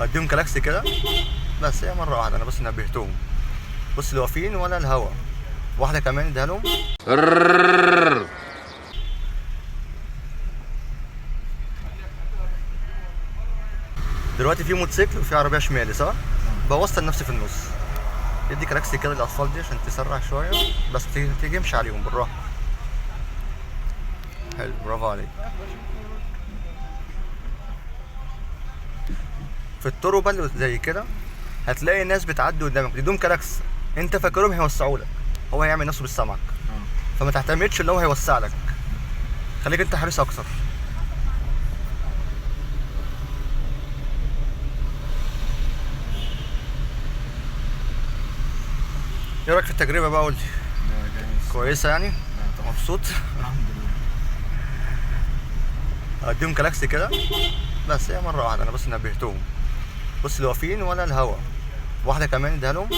اديهم كلاكس كده. بس هي مره واحده انا بس نبهتهم. بص اللي واقفين ولا الهوا. واحده كمان اديها لهم. دلوقتي في موتوسيكل وفي عربيه شمالي صح؟ بوصل نفسي في النص. ادي كلاكس كده للاطفال دي عشان تسرع شويه. بس تيجي امشي عليهم بالراحه. حلو برافو عليك. في الطرق بقى اللي زي كده هتلاقي ناس بتعدي قدامك بدون كلاكس. انت فاكرهم هيوسعوا لك. هو هيعمل نفسه بالسمعك. فما تعتمدش ان هو هيوسع لك. خليك انت حريص اكتر. ايه رايك في التجربه بقى؟ قول لي. لا جامد. كويسه يعني؟ لا طبعا. مبسوط؟ الحمد لله. اديهم كلاكس كده. بس هي مره واحده انا بس نبهتهم. بص اللي واقفين ولا الهوا. واحده كمان اديها لهم.